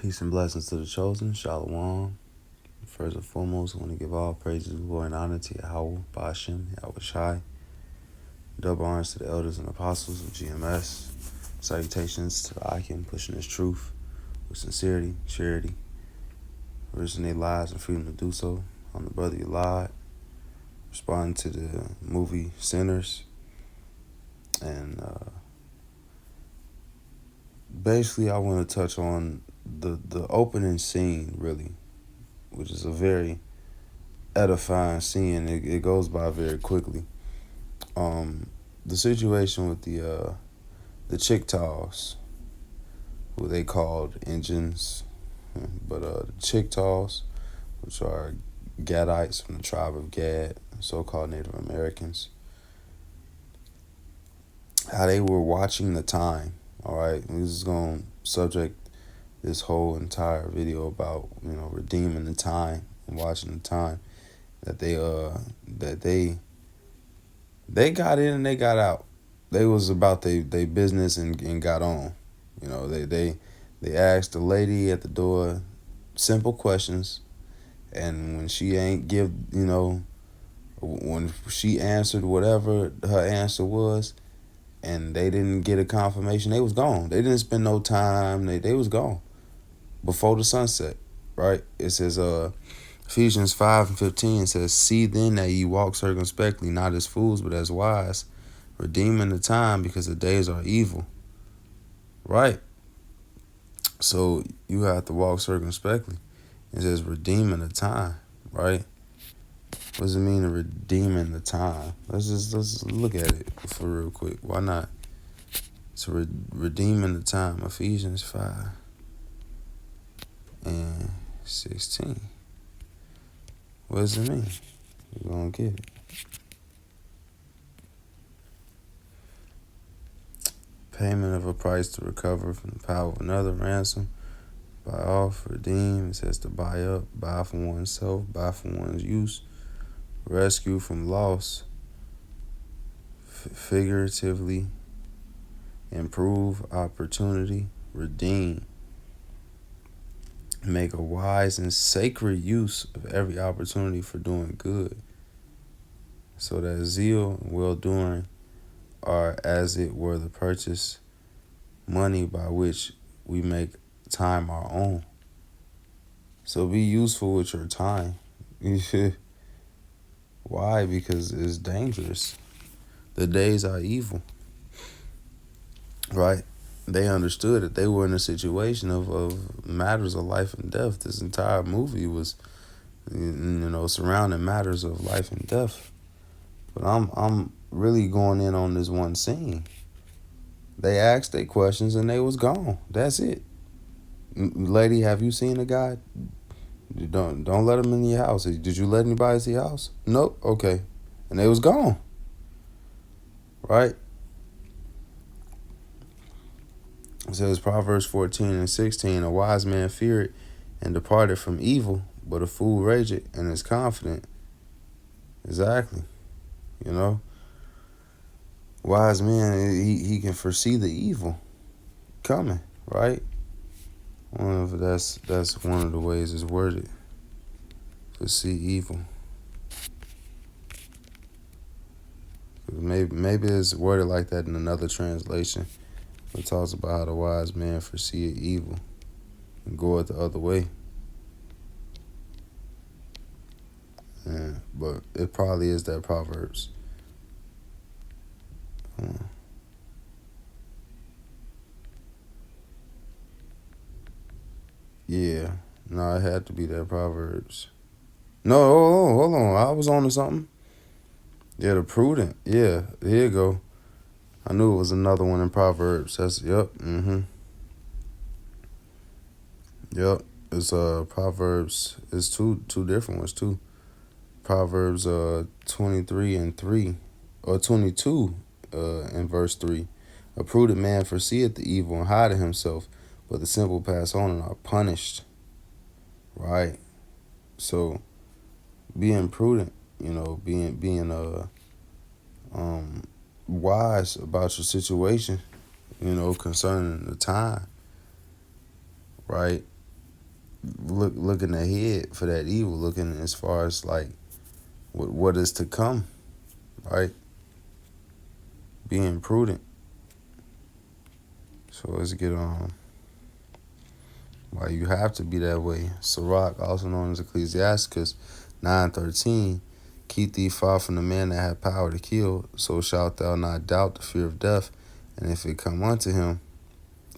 Peace and blessings to the chosen. Shalom. First and foremost, I want to give all praises, glory, and honor to Yahweh, Ba'ashem, Yahweh Shai. Double honors to the elders and apostles of GMS. Salutations to the Akim, pushing his truth with sincerity, charity, risking their lives and freedom to do so. I'm the brother you lied, responding to the movie Sinners. And basically, I want to touch on the opening scene, really, which is a very edifying scene. It goes by very quickly. The situation with the Chickasaws, who they called Indians, but the Chickasaws, which are Gadites from the tribe of Gad, so-called Native Americans, how they were watching the time. All right, this is going to subject this whole entire video about redeeming the time and watching the time that they got in and they got out. They was about they business and got on. They asked the lady at the door simple questions, and when she ain't when she answered whatever her answer was, and they didn't get a confirmation, they was gone. They didn't spend no time. They was gone before the sunset, right? It says Ephesians 5:15 says, "See then that ye walk circumspectly, not as fools, but as wise, redeeming the time, because the days are evil." Right? So you have to walk circumspectly. It says redeeming the time, right? What does it mean to redeeming the time? Let's look at it for real quick. Why not? So redeeming the time, Ephesians 5:16. What does it mean? We're gonna get it. Payment of a price to recover from the power of another, ransom, buy off, redeem. It says to buy up, buy for oneself, buy for one's use, rescue from loss, figuratively, improve opportunity, redeem. Make a wise and sacred use of every opportunity for doing good, so that zeal and well-doing are as it were the purchase money by which we make time our own. So be useful with your time. Why? Because it's dangerous. The days are evil. Right? They understood that they were in a situation of matters of life and death. This entire movie was, surrounding matters of life and death. But I'm really going in on this one scene. They asked their questions and they was gone. That's it. Lady, have you seen a guy? Don't let him in your house. Did you let anybody see your house? Nope. Okay. And they was gone. Right? It says Proverbs 14:16, "A wise man feared and departed from evil, but a fool rageth and is confident." Exactly. Wise man, he can foresee the evil coming, right? I don't know if that's one of the ways it's worded. Foresee evil. Maybe it's worded like that in another translation. It talks about how the wise man foreseeth evil and goeth the other way. Yeah, but it probably is that Proverbs. Yeah. No, it had to be that Proverbs. No, hold on. I was on to something. Yeah, the prudent. Yeah, here you go. I knew it was another one in Proverbs. Yep. Yep. It's Proverbs. It's two different ones too. Proverbs 23:3, or 22 in verse 3. "A prudent man foreseeth the evil and hideth himself, but the simple pass on and are punished." Right. So being prudent, being wise about your situation, concerning the time, right? looking ahead for that evil, looking as far as like what is to come, right? Being prudent. So let's get on. Why you have to be that way. Sirach, also known as Ecclesiasticus 9:13, keep thee far from the man that hath power to kill, so shalt thou not doubt the fear of death. And if it come unto him,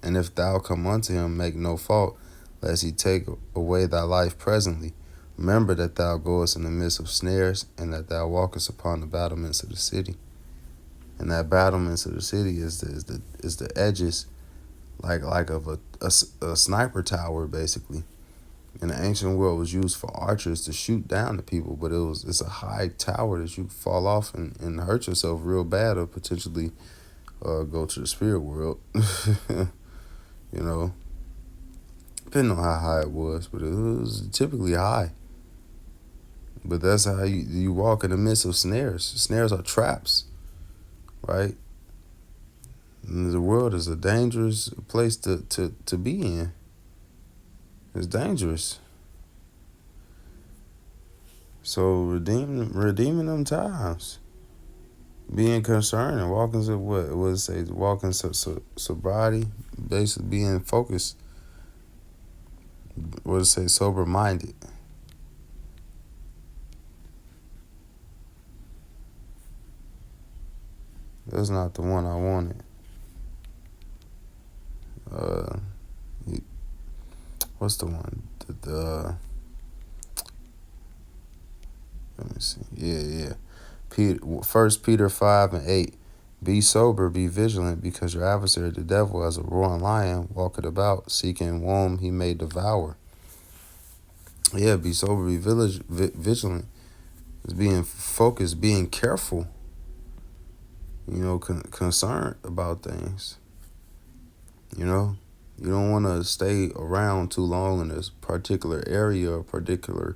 and if thou come unto him, make no fault, lest he take away thy life presently. Remember that thou goest in the midst of snares, and that thou walkest upon the battlements of the city. And that battlements of the city is the edges, like of a sniper tower, basically. In the ancient world, was used for archers to shoot down the people, but it's a high tower that you fall off and hurt yourself real bad, or potentially go to the spirit world. You know, depending on how high it was, but it was typically high. But that's how you walk in the midst of snares. Snares are traps, right? And the world is a dangerous place to be in. It's dangerous. So redeeming them times, being concerned and walking to what would it say, walking sobriety, basically being focused. What does it say, sober minded. That's not the one I wanted. What's the one? Let me see. Yeah. Peter, 1 Peter 5:8. Be sober, be vigilant, because your adversary, the devil, as a roaring lion, walketh about, seeking whom he may devour. Yeah, be sober, be vigilant. It's being focused, being careful. Concerned about things. You don't want to stay around too long in this particular area or particular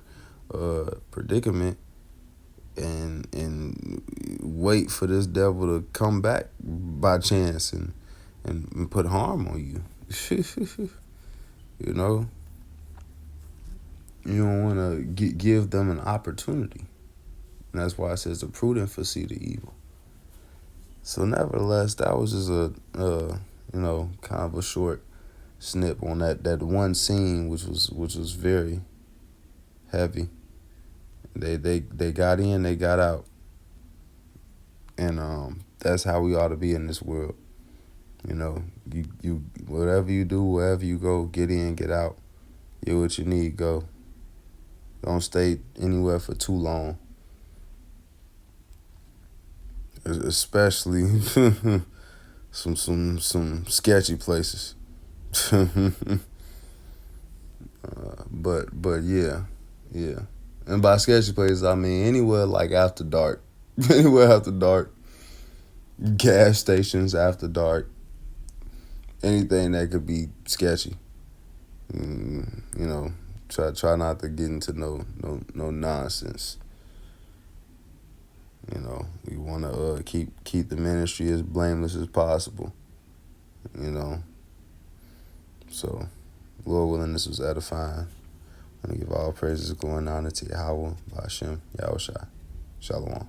predicament and wait for this devil to come back by chance and put harm on you. You don't want to give them an opportunity. And that's why it says the prudent foresee the evil. So nevertheless, that was just a kind of a short snip on that one scene, which was very heavy. They got in, they got out, and that's how we ought to be in this world. You whatever you do, wherever you go, get in, get out. Get what you need, go. Don't stay anywhere for too long, especially some sketchy places. But yeah. And by sketchy places, I mean anywhere like after dark. Anywhere after dark. Gas stations after dark. Anything that could be sketchy. Try not to get into no nonsense. We want to keep the ministry as blameless as possible. So, Lord willing, this was edifying. I'm going to give all praises, glory, and honor to Yahweh, Ba'ashem, Yahushua. Shalom.